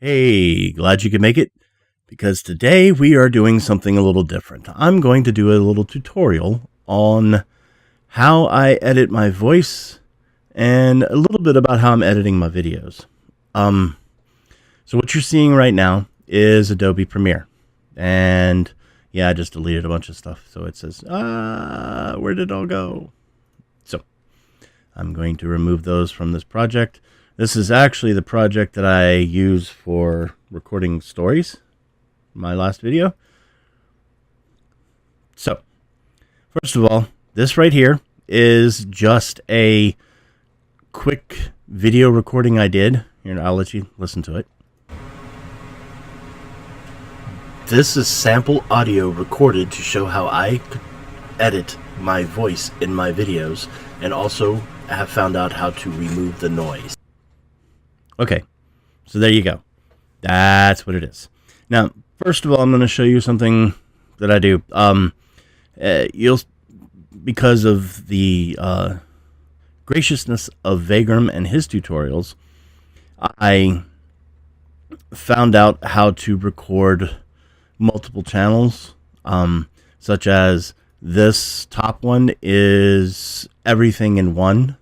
Hey, glad you could make it, because today we are doing something a little different. I'm going to do a little tutorial on how I edit my voice and a little bit about how I'm editing my videos. So what you're seeing right now is Adobe Premiere. And yeah, I just deleted a bunch of stuff. So it says, where did it all go? So I'm going to remove those from this project. This is actually the project that I use for recording stories, my last video. So, first of all, this right here is just a quick video recording I did. Here, I'll let you listen to it. This is sample audio recorded to show how I could edit my voice in my videos, and also have found out how to remove the noise. Okay, so there you go. That's what it is. Now, first of all, I'm going to show you something that I do. Because of the graciousness of Vagram and his tutorials, I found out how to record multiple channels, such as this top one is everything in one.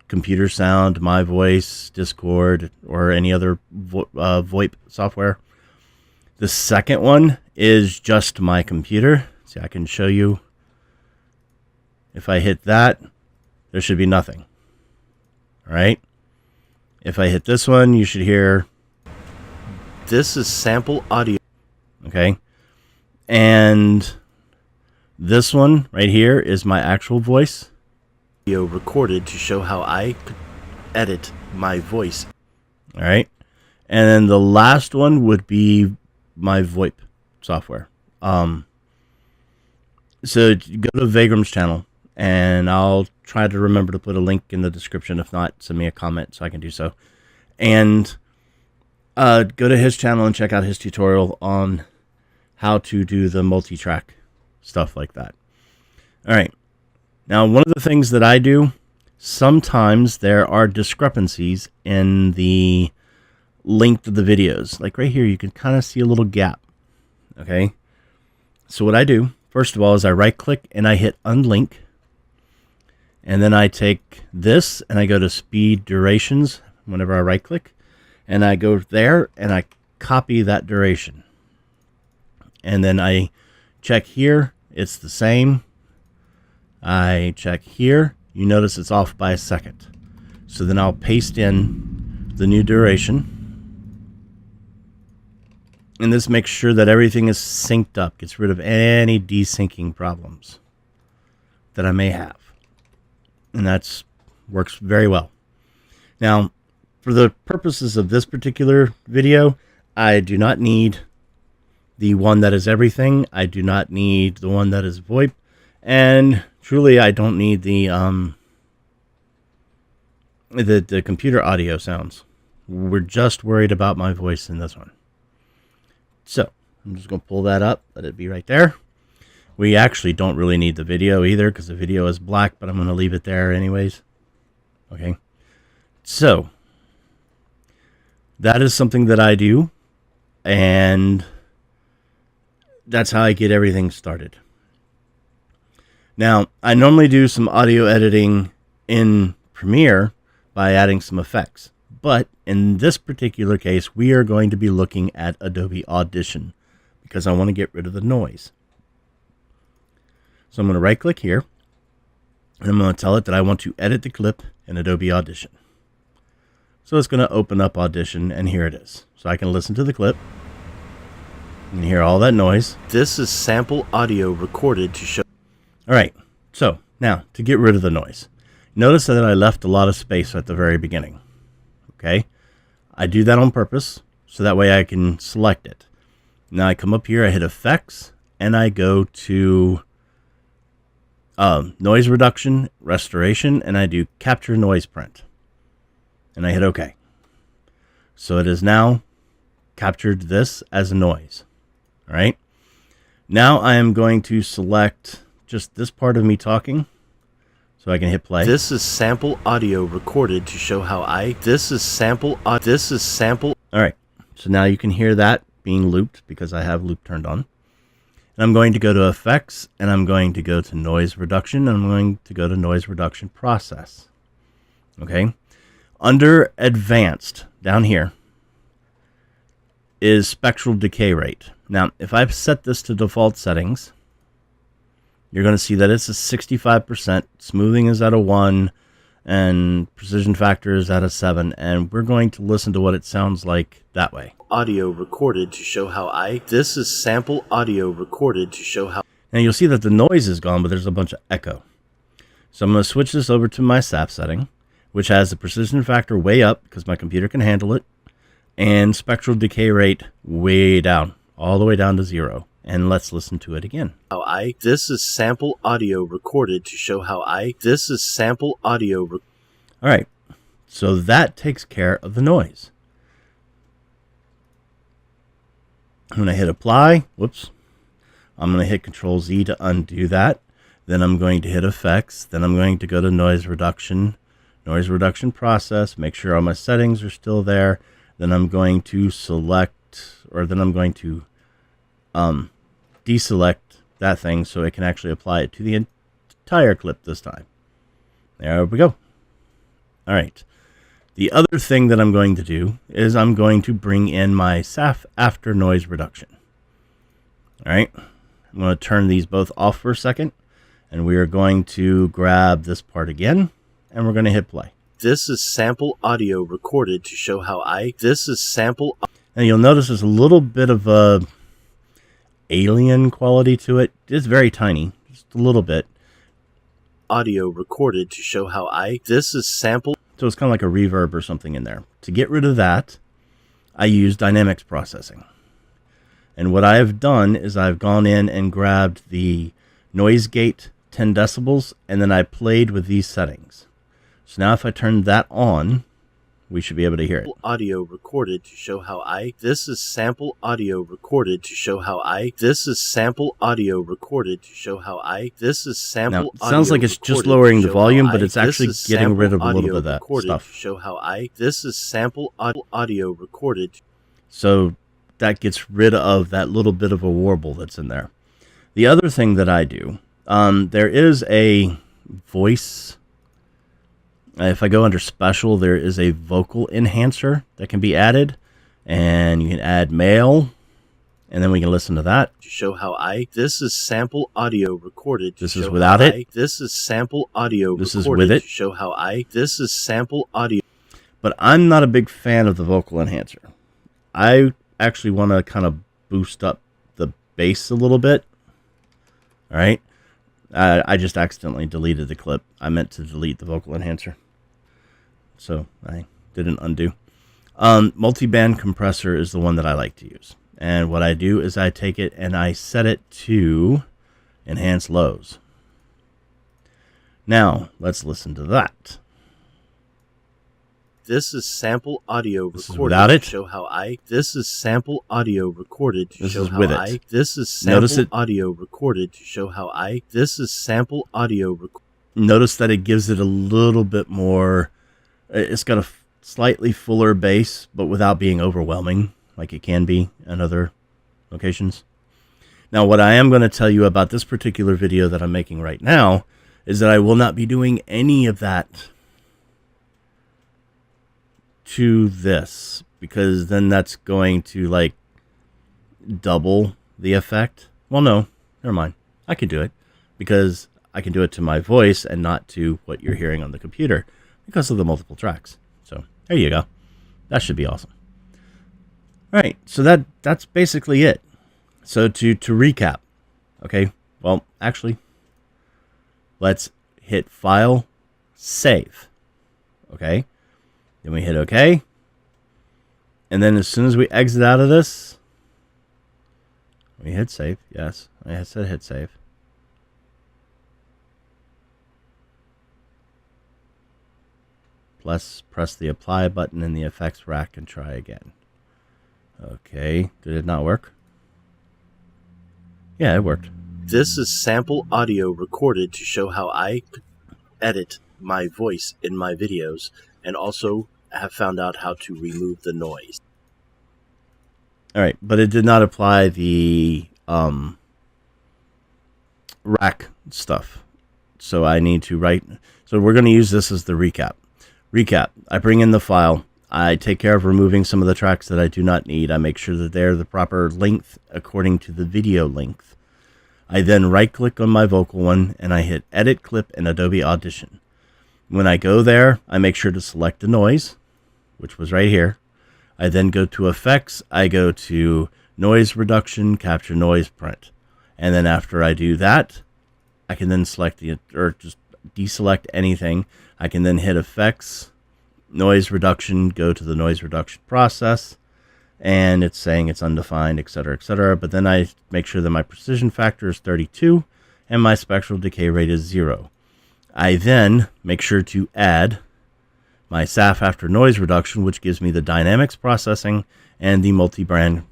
Computer sound, my voice, Discord, or any other VoIP software. The second one is just my computer. See, I can show you. If I hit that, there should be nothing. All right. If I hit this one, you should hear. This is sample audio. Okay. And this one right here is my actual voice. Recorded to show how I could edit my voice. All right. And then the last one would be my VoIP software. So go to Vagram's channel, and I'll try to remember to put a link in the description. If not, send me a comment so I can do so. And go to his channel and check out his tutorial on how to do the multi-track stuff like that. All right. Now, one of the things that I do, sometimes there are discrepancies in the length of the videos. Like right here, you can kind of see a little gap. Okay. So what I do, first of all, is I right click and I hit unlink. And then I take this and I go to speed durations whenever I right click. And I go there and I copy that duration. And then I check here. It's the same. I check here. You notice it's off by a second. So then I'll paste in the new duration. And this makes sure that everything is synced up. Gets rid of any desyncing problems that I may have. And that works very well. Now, for the purposes of this particular video, I do not need the one that is everything. I do not need the one that is VoIP. And truly, I don't need the computer audio sounds. We're just worried about my voice in this one. So I'm just going to pull that up. Let it be right there. We actually don't really need the video either, because the video is black, but I'm going to leave it there anyways. Okay. So that is something that I do, and that's how I get everything started. Now, I normally do some audio editing in Premiere by adding some effects. But in this particular case, we are going to be looking at Adobe Audition because I want to get rid of the noise. So I'm going to right-click here, and I'm going to tell it that I want to edit the clip in Adobe Audition. So it's going to open up Audition, and here it is. So I can listen to the clip and hear all that noise. This is sample audio recorded to show. All right, so now to get rid of the noise. Notice that I left a lot of space at the very beginning. Okay, I do that on purpose so that way I can select it. Now I come up here, I hit Effects, and I go to Noise Reduction, Restoration, and I do Capture Noise Print. And I hit OK. So it has now captured this as a noise. All right, now I am going to select just this part of me talking, so I can hit play. This is sample audio recorded to show how I. This is sample. All right. So now you can hear that being looped because I have loop turned on. And I'm going to go to Effects, and I'm going to go to Noise Reduction, and I'm going to go to Noise Reduction Process. Okay? Under Advanced, down here, is Spectral Decay Rate. Now, if I set this to default settings, you're going to see that it's a 65%, smoothing is at a 1, and precision factor is at a 7, and we're going to listen to what it sounds like that way. Audio recorded to show how this is sample audio recorded to show how. Now you'll see that the noise is gone, but there's a bunch of echo. So I'm going to switch this over to my Saph setting, which has the precision factor way up because my computer can handle it, and spectral decay rate way down, all the way down to 0. And let's listen to it again. This is sample audio recorded to show how this is sample audio. All right, so that takes care of the noise. I'm going to hit apply. Whoops. I'm going to hit Control Z to undo that. Then I'm going to hit effects. Then I'm going to go to noise reduction process. Make sure all my settings are still there. Then I'm going to select, or then I'm going to deselect that thing so it can actually apply it to the entire clip this time. There we go. All right. The other thing that I'm going to do is I'm going to bring in my Saph after noise reduction. All right. I'm going to turn these both off for a second, and we are going to grab this part again, and we're going to hit play. This is sample audio recorded to show how this is sample. And you'll notice there's a little bit of a alien quality to it. It's very tiny, just a little bit. Audio recorded to show how this is sample. So it's kind of like a reverb or something in there. To get rid of that, I use dynamics processing. And what I have done is I've gone in and grabbed the noise gate 10 decibels, and then I played with these settings. So now if I turn that on, we should be able to hear it. Audio recorded to show how this is sample audio recorded to show how this is sample audio recorded to show how this is sample. Now, it sounds like it's just lowering the volume, but it's actually getting rid of a little bit of that stuff. To show how this is sample audio recorded. So that gets rid of that little bit of a warble that's in there. The other thing that I do, there is a voice. If I go under special, there is a vocal enhancer that can be added, and you can add male, and then we can listen to that. To show how this is sample audio recorded. This is without it. This is sample audio recorded. This is with it. To show how this is sample audio. But I'm not a big fan of the vocal enhancer. I actually want to kind of boost up the bass a little bit. All right. I just accidentally deleted the clip. I meant to delete the vocal enhancer, so I didn't undo. Multiband Compressor is the one that I like to use. And what I do is I take it and I set it to enhance lows. Now, let's listen to that. This is sample audio recorded to show how this is sample audio recorded to show how this is sample audio recorded to show how this is sample audio. Notice that it gives it a little bit more. It's got a slightly fuller bass, but without being overwhelming like it can be in other locations. Now, what I am going to tell you about this particular video that I'm making right now is that I will not be doing any of that to this, because then that's going to like double the effect. Well, no, never mind. I can do it because I can do it to my voice and not to what you're hearing on the computer because of the multiple tracks. So there you go. That should be awesome. All right, so that's basically it. So to recap, okay, well, actually, let's hit File, Save, okay? Then we hit OK. And then as soon as we exit out of this, we hit save. Yes, I said hit save. Plus, press the apply button in the effects rack and try again. Okay, did it not work? Yeah, it worked. This is sample audio recorded to show how I edit my voice in my videos, and also have found out how to remove the noise. All right, but it did not apply the rack stuff. So I need to write. So we're going to use this as the recap. Recap. I bring in the file. I take care of removing some of the tracks that I do not need. I make sure that they're the proper length according to the video length. I then right-click on my vocal one, and I hit Edit Clip in Adobe Audition. When I go there, I make sure to select the noise, which was right here. I then go to Effects. I go to Noise Reduction, Capture Noise Print. And then after I do that, I can then select or just deselect anything. I can then hit Effects, Noise Reduction, go to the Noise Reduction process, and it's saying it's undefined, etc., etc. But then I make sure that my precision factor is 32 and my spectral decay rate is 0. I then make sure to add my Saph after noise reduction, which gives me the dynamics processing and the multiband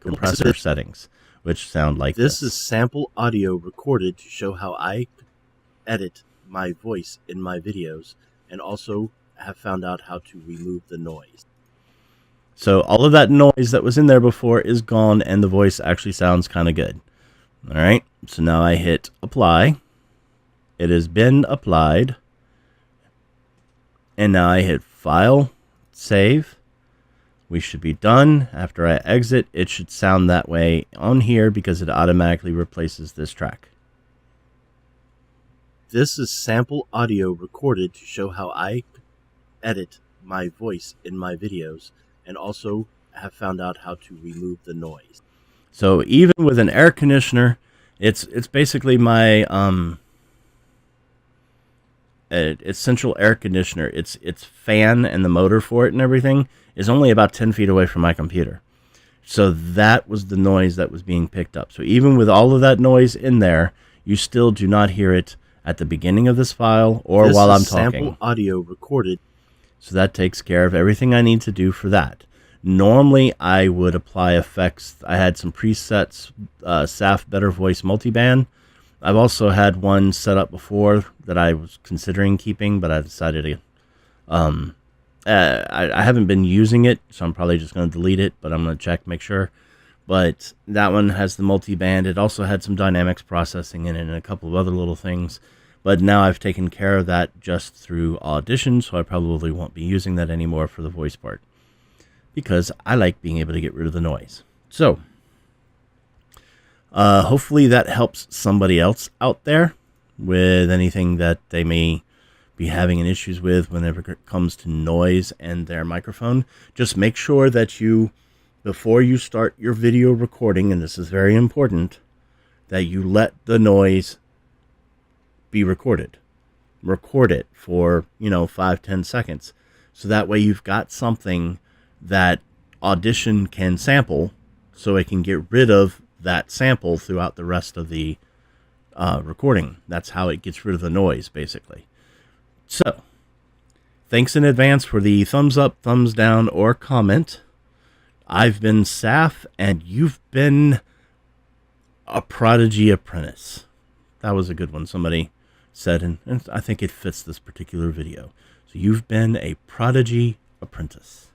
compressor settings, which sound like this. This is sample audio recorded to show how I edit my voice in my videos, and also have found out how to remove the noise. So all of that noise that was in there before is gone, and the voice actually sounds kind of good. All right, so now I hit apply. It has been applied. And now I hit file, save. We should be done. After I exit, it should sound that way on here because it automatically replaces this track. This is sample audio recorded to show how I edit my voice in my videos, and also have found out how to remove the noise. So even with an air conditioner, it's basically my it's central air conditioner. Its fan and the motor for it and everything is only about 10 feet away from my computer. So that was the noise that was being picked up. So even with all of that noise in there, you still do not hear it at the beginning of this file or while I'm talking. Sample audio recorded. So that takes care of everything I need to do for that. Normally, I would apply effects. I had some presets, Saph Better Voice Multiband. I've also had one set up before that I was considering keeping, but I decided to. I haven't been using it, so I'm probably just going to delete it, but I'm going to check, make sure. But that one has the multiband. It also had some dynamics processing in it and a couple of other little things. But now I've taken care of that just through Audition, so I probably won't be using that anymore for the voice part, because I like being able to get rid of the noise. So hopefully that helps somebody else out there with anything that they may be having an issues with whenever it comes to noise and their microphone. Just make sure that you, before you start your video recording, and this is very important, that you let the noise be recorded. Record it for, 5-10 seconds. So that way you've got something that Audition can sample, so it can get rid of that sample throughout the rest of the recording. That's how it gets rid of the noise, basically. So, thanks in advance for the thumbs up, thumbs down, or comment. I've been Saph, and you've been a prodigy apprentice. That was a good one, somebody said, and I think it fits this particular video. So you've been a prodigy apprentice.